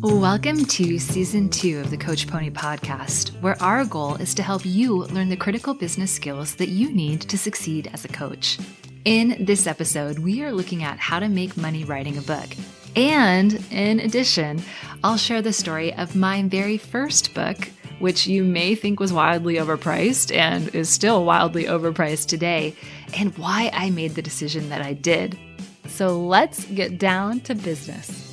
Welcome to Season 2 of the Coach Pony podcast, where our goal is to help you learn the critical business skills that you need to succeed as a coach. In this episode, we are looking at how to make money writing a book. And in addition, I'll share the story of my very first book, which you may think was wildly overpriced and is still wildly overpriced today, and why I made the decision that I did. So let's get down to business.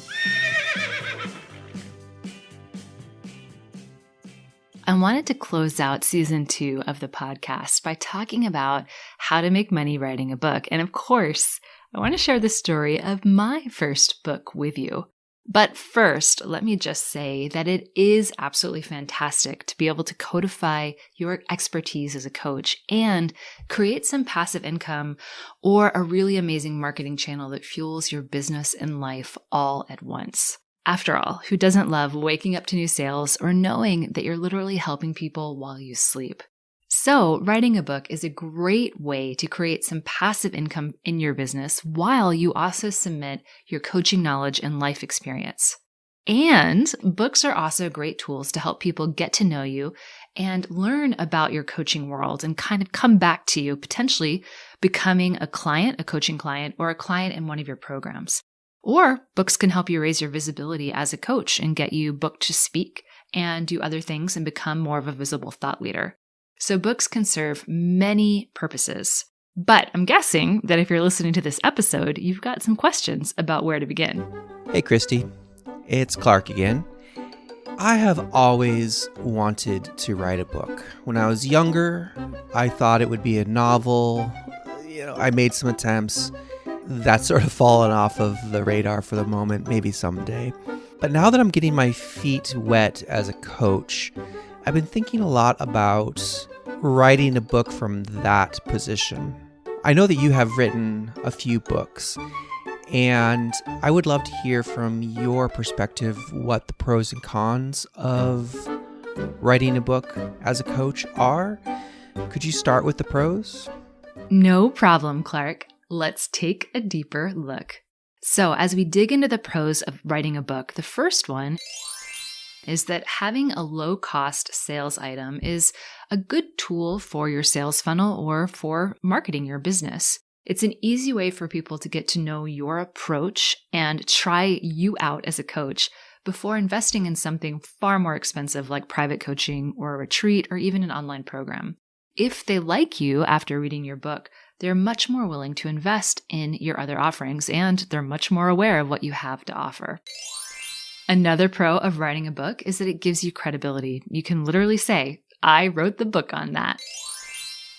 I wanted to close out Season 2 of the podcast by talking about how to make money writing a book. And of course, I want to share the story of my first book with you. But first, let me just say that it is absolutely fantastic to be able to codify your expertise as a coach and create some passive income or a really amazing marketing channel that fuels your business and life all at once. After all, who doesn't love waking up to new sales or knowing that you're literally helping people while you sleep? So, writing a book is a great way to create some passive income in your business while you also submit your coaching knowledge and life experience. And books are also great tools to help people get to know you and learn about your coaching world and kind of come back to you, potentially becoming a client, a coaching client, or a client in one of your programs. Or books can help you raise your visibility as a coach and get you booked to speak and do other things and become more of a visible thought leader. So books can serve many purposes. But I'm guessing that if you're listening to this episode, you've got some questions about where to begin. Hey, Christy. It's Clark again. I have always wanted to write a book. When I was younger, I thought it would be a novel. I made some attempts. That's sort of fallen off of the radar for the moment, maybe someday. But now that I'm getting my feet wet as a coach, I've been thinking a lot about writing a book from that position. I know that you have written a few books, and I would love to hear from your perspective what the pros and cons of writing a book as a coach are. Could you start with the pros? No problem, Clark. Let's take a deeper look. So as we dig into the pros of writing a book, the first one is that having a low-cost sales item is a good tool for your sales funnel or for marketing your business. It's an easy way for people to get to know your approach and try you out as a coach before investing in something far more expensive like private coaching or a retreat or even an online program. If they like you after reading your book, they're much more willing to invest in your other offerings, and they're much more aware of what you have to offer. Another pro of writing a book is that it gives you credibility. You can literally say, I wrote the book on that.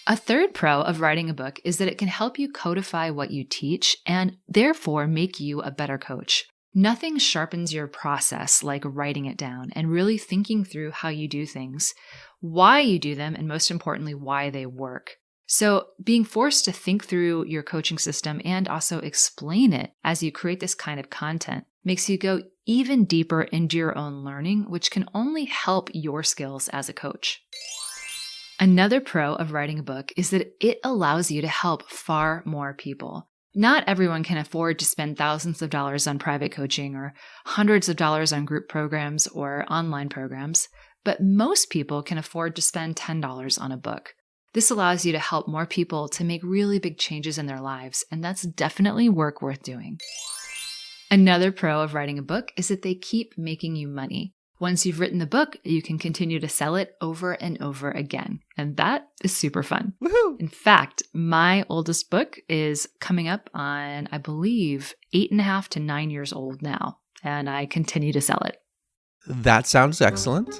A third pro of writing a book is that it can help you codify what you teach and therefore make you a better coach. Nothing sharpens your process like writing it down and really thinking through how you do things, why you do them, and most importantly, why they work. So being forced to think through your coaching system and also explain it as you create this kind of content makes you go even deeper into your own learning, which can only help your skills as a coach. Another pro of writing a book is that it allows you to help far more people. Not everyone can afford to spend thousands of dollars on private coaching or hundreds of dollars on group programs or online programs, but most people can afford to spend $10 on a book. This allows you to help more people to make really big changes in their lives, and that's definitely work worth doing. Another pro of writing a book is that they keep making you money. Once you've written the book, you can continue to sell it over and over again, and that is super fun. Woohoo! In fact, my oldest book is coming up on, I believe, 8.5 to 9 years old now, and I continue to sell it. That sounds excellent.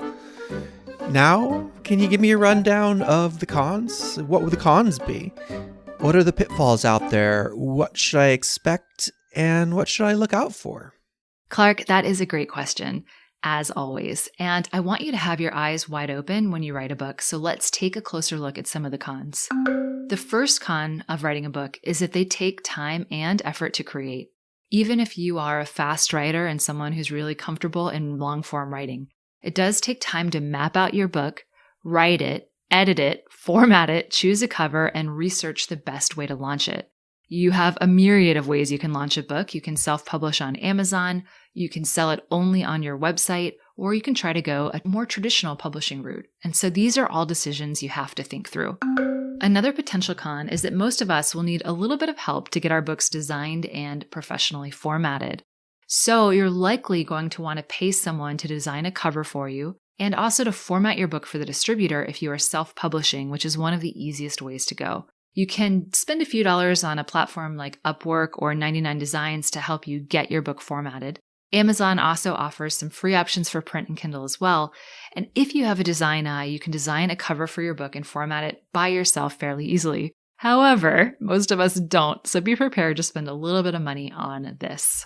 Now, can you give me a rundown of the cons? What would the cons be? What are the pitfalls out there? What should I expect? And what should I look out for? Clark, that is a great question, as always. And I want you to have your eyes wide open when you write a book. So let's take a closer look at some of the cons. The first con of writing a book is that they take time and effort to create. Even if you are a fast writer and someone who's really comfortable in long-form writing, it does take time to map out your book, write it, edit it, format it, choose a cover, and research the best way to launch it. You have a myriad of ways you can launch a book. You can self-publish on Amazon, you can sell it only on your website, or you can try to go a more traditional publishing route. And so these are all decisions you have to think through. Another potential con is that most of us will need a little bit of help to get our books designed and professionally formatted. So you're likely going to want to pay someone to design a cover for you and also to format your book for the distributor if you are self-publishing, which is one of the easiest ways to go. You can spend a few dollars on a platform like Upwork or 99 Designs to help you get your book formatted. Amazon also offers some free options for print and Kindle as well. And if you have a design eye, you can design a cover for your book and format it by yourself fairly easily. However, most of us don't, so be prepared to spend a little bit of money on this.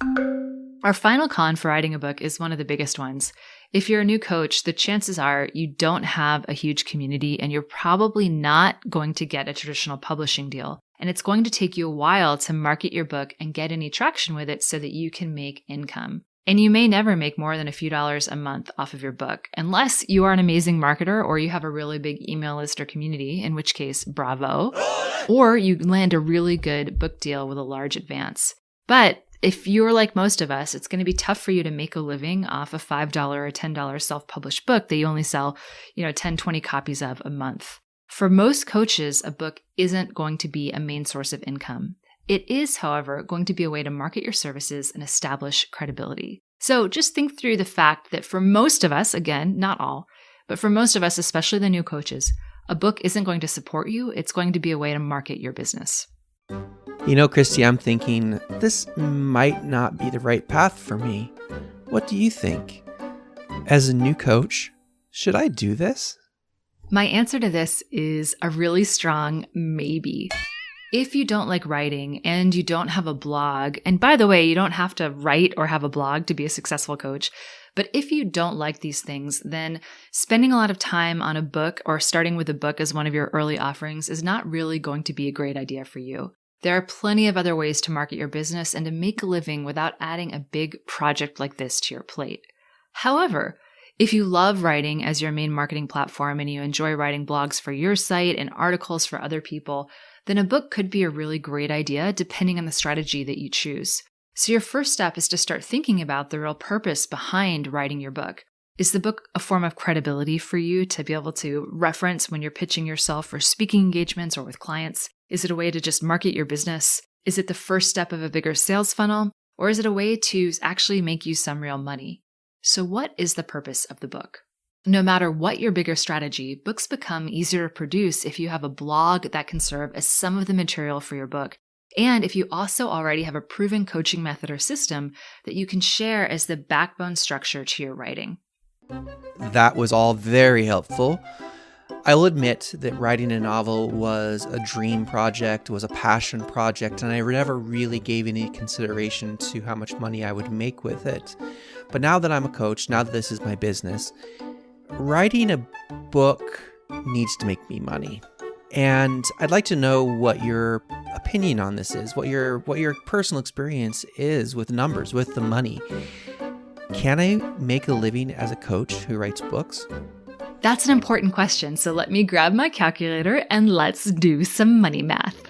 Our final con for writing a book is one of the biggest ones. If you're a new coach, the chances are you don't have a huge community and you're probably not going to get a traditional publishing deal. And it's going to take you a while to market your book and get any traction with it so that you can make income. And you may never make more than a few dollars a month off of your book, unless you are an amazing marketer or you have a really big email list or community, in which case, bravo, or you land a really good book deal with a large advance. But if you're like most of us, it's going to be tough for you to make a living off a $5 or $10 self-published book that you only sell, 10, 20 copies of a month. For most coaches, a book isn't going to be a main source of income. It is, however, going to be a way to market your services and establish credibility. So just think through the fact that for most of us, again, not all, but for most of us, especially the new coaches, a book isn't going to support you. It's going to be a way to market your business. Christy, I'm thinking this might not be the right path for me. What do you think? As a new coach, should I do this? My answer to this is a really strong maybe. If you don't like writing and you don't have a blog, and by the way, you don't have to write or have a blog to be a successful coach, but if you don't like these things, then spending a lot of time on a book or starting with a book as one of your early offerings is not really going to be a great idea for you. There are plenty of other ways to market your business and to make a living without adding a big project like this to your plate. However, if you love writing as your main marketing platform and you enjoy writing blogs for your site and articles for other people, then a book could be a really great idea depending on the strategy that you choose. So your first step is to start thinking about the real purpose behind writing your book. Is the book a form of credibility for you to be able to reference when you're pitching yourself for speaking engagements or with clients? Is it a way to just market your business? Is it the first step of a bigger sales funnel? Or is it a way to actually make you some real money? So what is the purpose of the book? No matter what your bigger strategy, books become easier to produce if you have a blog that can serve as some of the material for your book, and if you also already have a proven coaching method or system that you can share as the backbone structure to your writing. That was all very helpful. I'll admit that writing a novel was a dream project, was a passion project, and I never really gave any consideration to how much money I would make with it. But now that I'm a coach, now that this is my business, writing a book needs to make me money. And I'd like to know what your opinion on this is, what your personal experience is with numbers, with the money. Can I make a living as a coach who writes books? That's an important question, so let me grab my calculator and let's do some money math.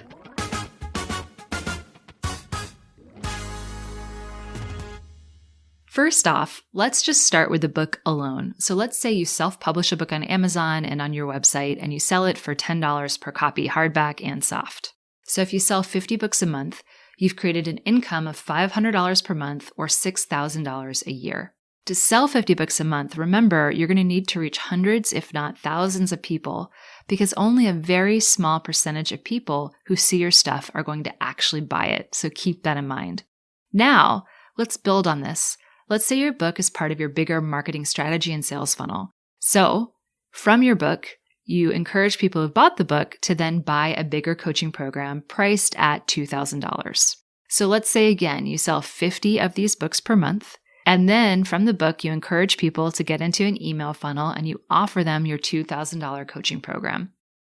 First off, let's just start with the book alone. So let's say you self-publish a book on Amazon and on your website, and you sell it for $10 per copy, hardback and soft. So if you sell 50 books a month, you've created an income of $500 per month or $6,000 a year. To sell 50 books a month, remember, you're going to need to reach hundreds, if not thousands of people, because only a very small percentage of people who see your stuff are going to actually buy it. So keep that in mind. Now, let's build on this. Let's say your book is part of your bigger marketing strategy and sales funnel. So from your book, you encourage people who bought the book to then buy a bigger coaching program priced at $2,000. So let's say again, you sell 50 of these books per month. And then from the book, you encourage people to get into an email funnel and you offer them your $2,000 coaching program.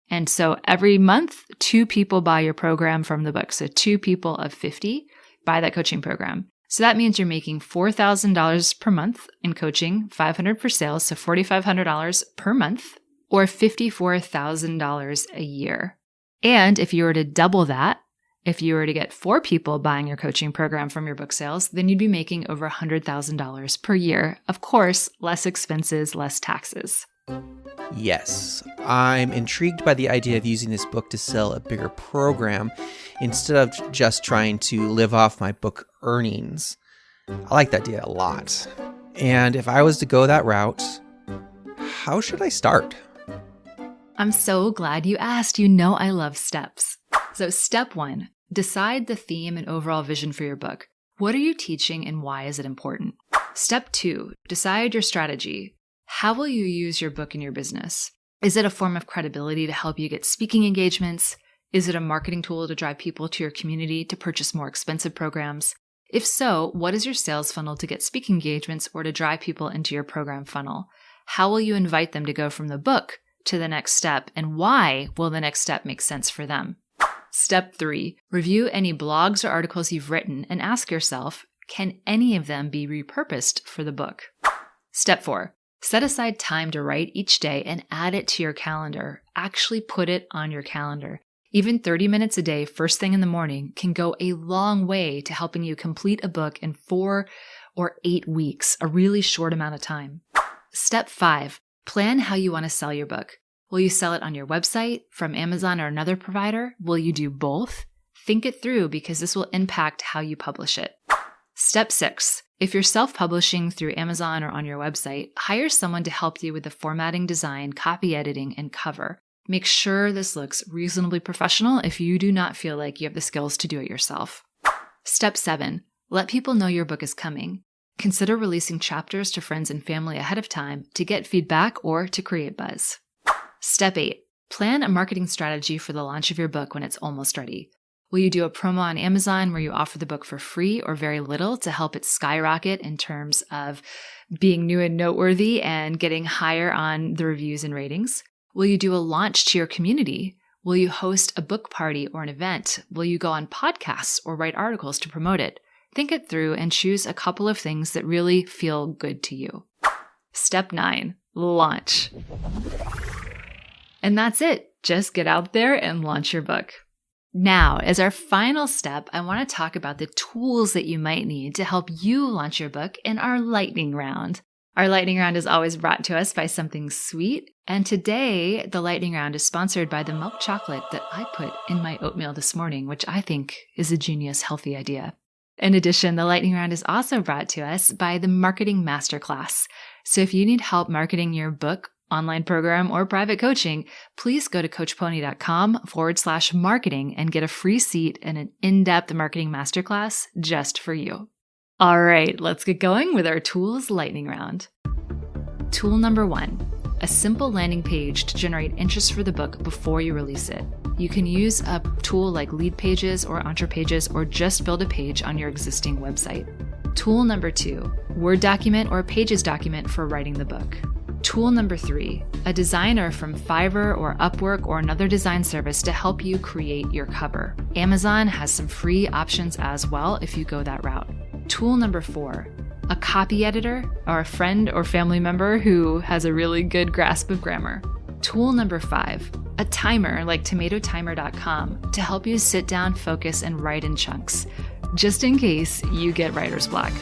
And so every month, 2 people buy your program from the book. So 2 people of 50 buy that coaching program. So that means you're making $4,000 per month in coaching, $500 for sales, so $4,500 per month, or $54,000 a year. And if you were to double that If you were to get 4 people buying your coaching program from your book sales, then you'd be making over $100,000 per year. Of course, less expenses, less taxes. Yes, I'm intrigued by the idea of using this book to sell a bigger program instead of just trying to live off my book earnings. I like that idea a lot. And if I was to go that route, how should I start? I'm so glad you asked. You know I love steps. So step 1, decide the theme and overall vision for your book. What are you teaching and why is it important? Step 2, decide your strategy. How will you use your book in your business? Is it a form of credibility to help you get speaking engagements? Is it a marketing tool to drive people to your community to purchase more expensive programs? If so, what is your sales funnel to get speaking engagements or to drive people into your program funnel? How will you invite them to go from the book to the next step, and why will the next step make sense for them? Step 3, review any blogs or articles you've written and ask yourself, can any of them be repurposed for the book? Step 4, set aside time to write each day and add it to your calendar. Actually put it on your calendar. Even 30 minutes a day, first thing in the morning, can go a long way to helping you complete a book in 4 or 8 weeks, a really short amount of time. Step 5, plan how you want to sell your book. Will you sell it on your website, from Amazon or another provider? Will you do both? Think it through because this will impact how you publish it. Step 6, if you're self-publishing through Amazon or on your website, hire someone to help you with the formatting, design, copy editing, and cover. Make sure this looks reasonably professional if you do not feel like you have the skills to do it yourself. Step 7, let people know your book is coming. Consider releasing chapters to friends and family ahead of time to get feedback or to create buzz. Step 8, plan a marketing strategy for the launch of your book when it's almost ready. Will you do a promo on Amazon where you offer the book for free or very little to help it skyrocket in terms of being new and noteworthy and getting higher on the reviews and ratings? Will you do a launch to your community? Will you host a book party or an event? Will you go on podcasts or write articles to promote it? Think it through and choose a couple of things that really feel good to you. Step 9, launch. And that's it. Just get out there and launch your book. Now, as our final step, I want to talk about the tools that you might need to help you launch your book in our lightning round. Our lightning round is always brought to us by something sweet. And today, the lightning round is sponsored by the milk chocolate that I put in my oatmeal this morning, which I think is a genius, healthy idea. In addition, the lightning round is also brought to us by the Marketing Masterclass. So if you need help marketing your book, online program, or private coaching, please go to coachpony.com/marketing and get a free seat in an in-depth marketing masterclass just for you. All right, let's get going with our tools lightning round. Tool number 1, a simple landing page to generate interest for the book before you release it. You can use a tool like Lead Pages or EntrePages, or just build a page on your existing website. Tool number 2, Word document or Pages document for writing the book. Tool number 3, a designer from Fiverr or Upwork or another design service to help you create your cover. Amazon has some free options as well if you go that route. Tool number 4, a copy editor or a friend or family member who has a really good grasp of grammar. Tool number 5, a timer like tomatotimer.com to help you sit down, focus, and write in chunks, just in case you get writer's block.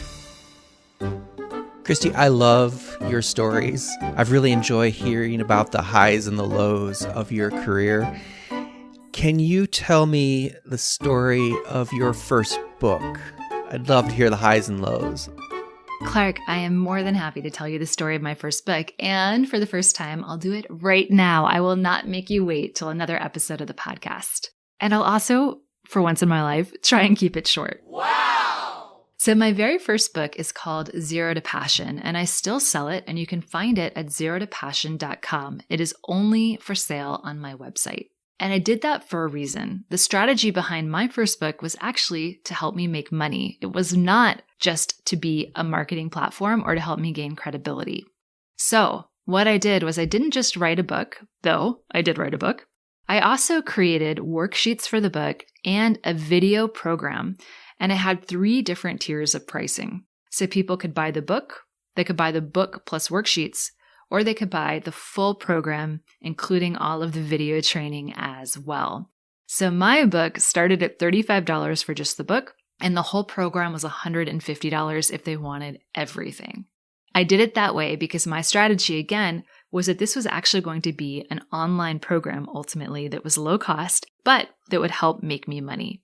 Christy, I love your stories. I've really enjoyed hearing about the highs and the lows of your career. Can you tell me the story of your first book? I'd love to hear the highs and lows. Clark, I am more than happy to tell you the story of my first book, and for the first time, I'll do it right now. I will not make you wait till another episode of the podcast. And I'll also, for once in my life, try and keep it short. Wow! So my very first book is called Zero to Passion, and I still sell it, and you can find it at zerotopassion.com. It is only for sale on my website. And I did that for a reason. The strategy behind my first book was actually to help me make money. It was not just to be a marketing platform or to help me gain credibility. So what I did was I didn't just write a book, though I did write a book. I also created worksheets for the book and a video program. And I had 3 different tiers of pricing. So people could buy the book, they could buy the book plus worksheets, or they could buy the full program, including all of the video training as well. So my book started at $35 for just the book, and the whole program was $150 if they wanted everything. I did it that way because my strategy, again, was that this was actually going to be an online program ultimately that was low cost, but that would help make me money.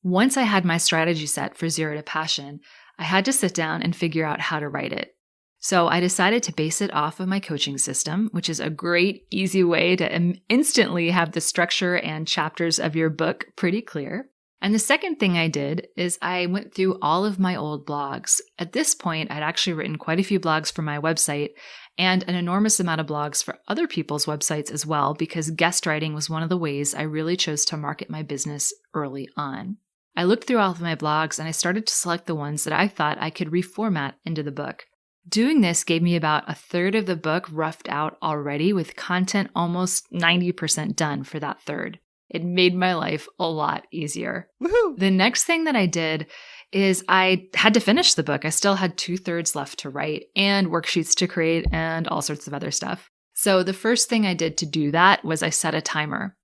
Once I had my strategy set for Zero to Passion, I had to sit down and figure out how to write it. So I decided to base it off of my coaching system, which is a great, easy way to instantly have the structure and chapters of your book pretty clear. And the second thing I did is I went through all of my old blogs. At this point, I'd actually written quite a few blogs for my website and an enormous amount of blogs for other people's websites as well, because guest writing was one of the ways I really chose to market my business early on. I looked through all of my blogs and I started to select the ones that I thought I could reformat into the book. Doing this gave me about a third of the book roughed out already, with content almost 90% done for that third. It made my life a lot easier. Woohoo! The next thing that I did is I had to finish the book. I still had 2/3 left to write and worksheets to create and all sorts of other stuff. So the first thing I did to do that was I set a timer.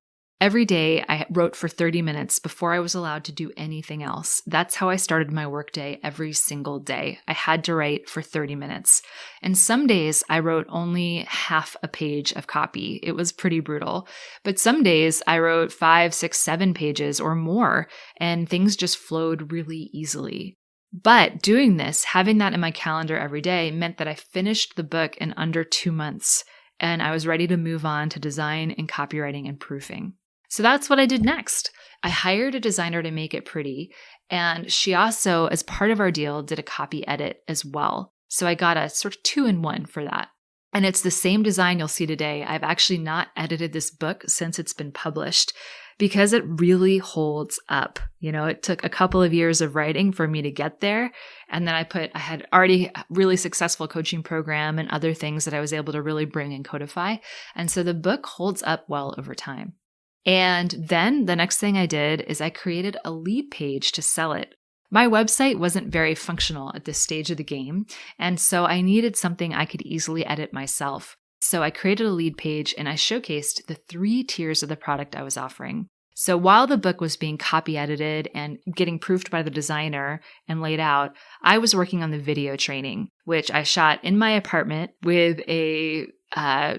Every day I wrote for 30 minutes before I was allowed to do anything else. That's how I started my workday every single day. I had to write for 30 minutes. And some days I wrote only half a page of copy. It was pretty brutal. But some days I wrote 5, 6, 7 pages or more, and things just flowed really easily. But doing this, having that in my calendar every day, meant that I finished the book in under 2 months, and I was ready to move on to design and copywriting and proofing. So that's what I did next. I hired a designer to make it pretty, and she also, as part of our deal, did a copy edit as well. So I got a sort of 2-in-1 for that. And it's the same design you'll see today. I've actually not edited this book since it's been published because it really holds up. You know, it took a couple of years of writing for me to get there. And then I had already a really successful coaching program and other things that I was able to really bring and codify. And so the book holds up well over time. And then the next thing I did is I created a lead page to sell it. My website wasn't very functional at this stage of the game, and so I needed something I could easily edit myself. So I created a lead page and I showcased the 3 tiers of the product I was offering. So while the book was being copy edited and getting proofed by the designer and laid out, I was working on the video training, which I shot in my apartment with a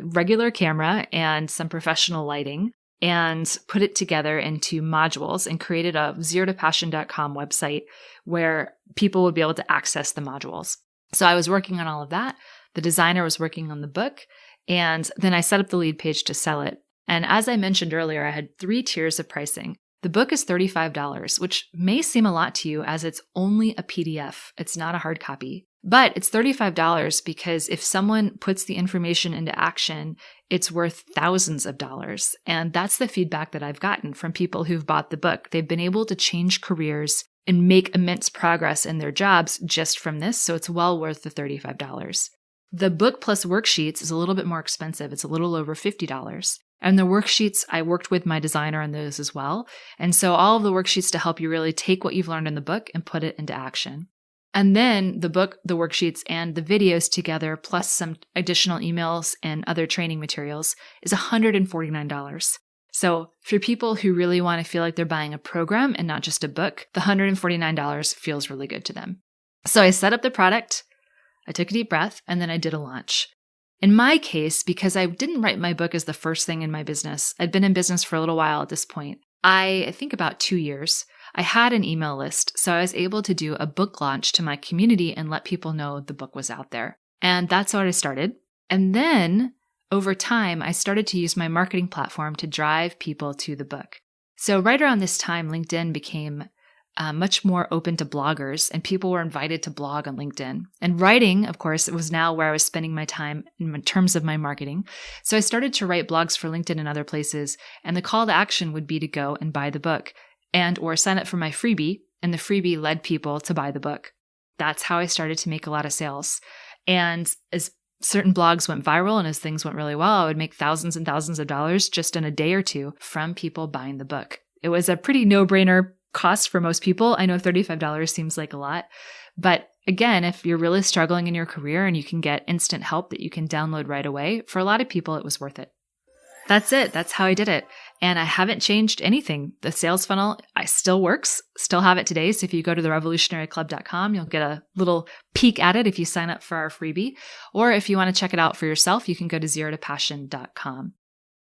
regular camera and some professional lighting, and put it together into modules and created a zerotopassion.com website where people would be able to access the modules. So I was working on all of that. The designer was working on the book, and then I set up the lead page to sell it. And as I mentioned earlier, I had 3 tiers of pricing. The book is $35, which may seem a lot to you as it's only a PDF. It's not a hard copy. But it's $35 because if someone puts the information into action, it's worth thousands of dollars. And that's the feedback that I've gotten from people who've bought the book. They've been able to change careers and make immense progress in their jobs just from this. So it's well worth the $35. The book plus worksheets is a little bit more expensive. It's a little over $50. And the worksheets, I worked with my designer on those as well. And so all of the worksheets to help you really take what you've learned in the book and put it into action. And then the book, the worksheets, and the videos together, plus some additional emails and other training materials, is $149. So for people who really want to feel like they're buying a program and not just a book, the $149 feels really good to them. So I set up the product, I took a deep breath, and then I did a launch. In my case, because I didn't write my book as the first thing in my business, I'd been in business for a little while at this point. I think about 2 years. I had an email list, so I was able to do a book launch to my community and let people know the book was out there. And that's how I started. And then over time, I started to use my marketing platform to drive people to the book. So right around this time, LinkedIn became much more open to bloggers, and people were invited to blog on LinkedIn. And writing, of course, it was now where I was spending my time in terms of my marketing. So I started to write blogs for LinkedIn and other places, and the call to action would be to go and buy the book and or sign up for my freebie, and the freebie led people to buy the book. That's how I started to make a lot of sales. And as certain blogs went viral and as things went really well, I would make thousands and thousands of dollars just in a day or two from people buying the book. It was a pretty no-brainer cost for most people. I know $35 seems like a lot, but again, if you're really struggling in your career and you can get instant help that you can download right away, for a lot of people, it was worth it. That's it. That's how I did it. And I haven't changed anything. The sales funnel still works, still have it today. So if you go to therevolutionaryclub.com, you'll get a little peek at it if you sign up for our freebie. Or if you want to check it out for yourself, you can go to zerotopassion.com.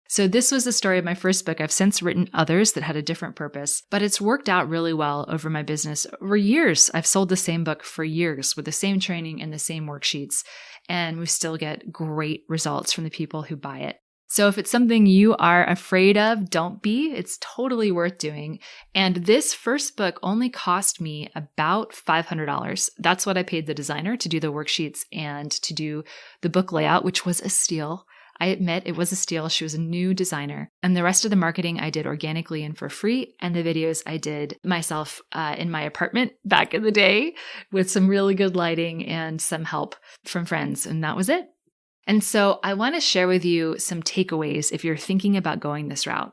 So this was the story of my first book. I've since written others that had a different purpose, but it's worked out really well over my business. Over years, I've sold the same book for years with the same training and the same worksheets, and we still get great results from the people who buy it. So if it's something you are afraid of, don't be. It's totally worth doing. And this first book only cost me about $500. That's what I paid the designer to do the worksheets and to do the book layout, which was a steal. I admit it was a steal. She was a new designer. And the rest of the marketing I did organically and for free. And the videos I did myself in my apartment back in the day with some really good lighting and some help from friends. And that was it. And so I want to share with you some takeaways if you're thinking about going this route.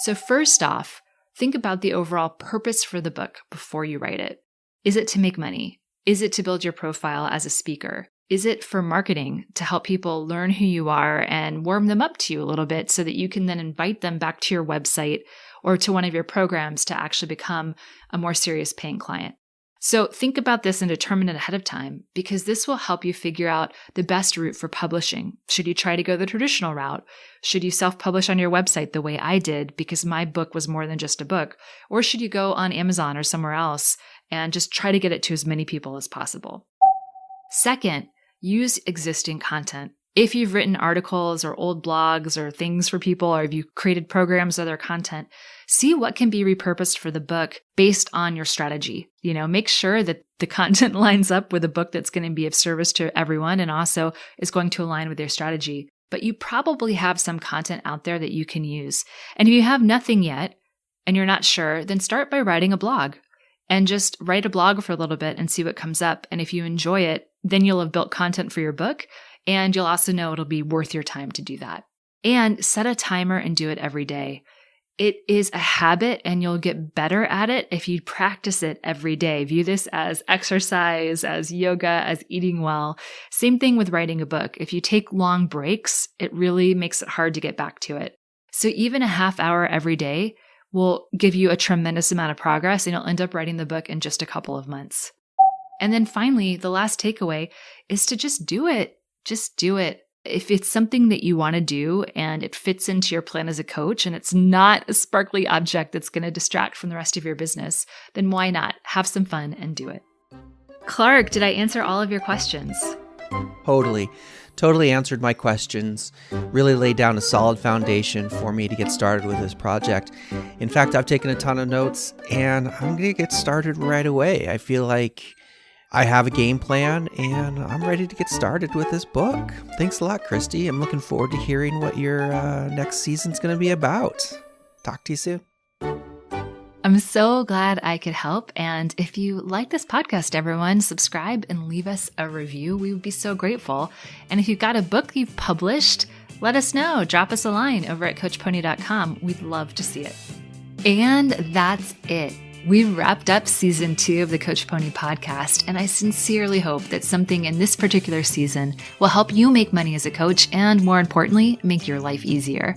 So first off, think about the overall purpose for the book before you write it. Is it to make money? Is it to build your profile as a speaker? Is it for marketing to help people learn who you are and warm them up to you a little bit so that you can then invite them back to your website or to one of your programs to actually become a more serious paying client? So think about this and determine it ahead of time, because this will help you figure out the best route for publishing. Should you try to go the traditional route? Should you self-publish on your website the way I did because my book was more than just a book? Or should you go on Amazon or somewhere else and just try to get it to as many people as possible? Second, use existing content. If you've written articles or old blogs or things for people, or if you created programs or other content, see what can be repurposed for the book based on your strategy. Make sure that the content lines up with a book that's going to be of service to everyone and also is going to align with your strategy. But you probably have some content out there that you can use. And if you have nothing yet and you're not sure, then start by writing a blog and just write a blog for a little bit and see what comes up. And if you enjoy it, then you'll have built content for your book, and you'll also know it'll be worth your time to do that. And set a timer and do it every day. It is a habit, and you'll get better at it if you practice it every day. View this as exercise, as yoga, as eating well. Same thing with writing a book. If you take long breaks, it really makes it hard to get back to it. So even a half hour every day will give you a tremendous amount of progress, and you'll end up writing the book in just a couple of months. And then finally, the last takeaway is to just do it. Just do it. If it's something that you want to do and it fits into your plan as a coach and it's not a sparkly object that's going to distract from the rest of your business, then why not? Have some fun and do it. Clark, did I answer all of your questions? Totally answered my questions. Really laid down a solid foundation for me to get started with this project. In fact, I've taken a ton of notes and I'm going to get started right away. I feel like I have a game plan and I'm ready to get started with this book. Thanks a lot, Christy. I'm looking forward to hearing what your next season's going to be about. Talk to you soon. I'm so glad I could help. And if you like this podcast, everyone, subscribe and leave us a review. We would be so grateful. And if you've got a book you've published, let us know. Drop us a line over at coachpony.com. We'd love to see it. And that's it. We've wrapped up season 2 of the Coach Pony podcast, and I sincerely hope that something in this particular season will help you make money as a coach and, more importantly, make your life easier.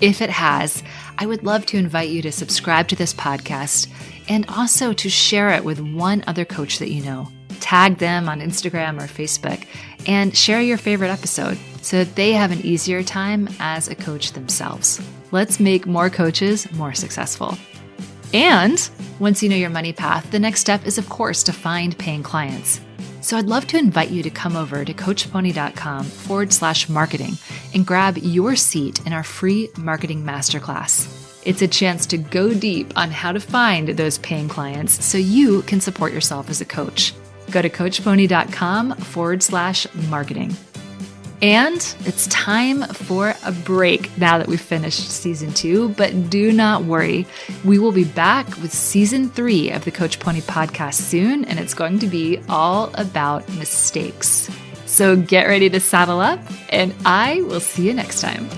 If it has, I would love to invite you to subscribe to this podcast and also to share it with one other coach that you know. Tag them on Instagram or Facebook and share your favorite episode so that they have an easier time as a coach themselves. Let's make more coaches more successful. And once you know your money path, the next step is, of course, to find paying clients. So I'd love to invite you to come over to coachpony.com/marketing and grab your seat in our free marketing masterclass. It's a chance to go deep on how to find those paying clients so you can support yourself as a coach. Go to coachpony.com/marketing. And it's time for a break now that we've finished season 2, but do not worry. We will be back with season 3 of the Coach Pony podcast soon, and it's going to be all about mistakes. So get ready to saddle up, and I will see you next time.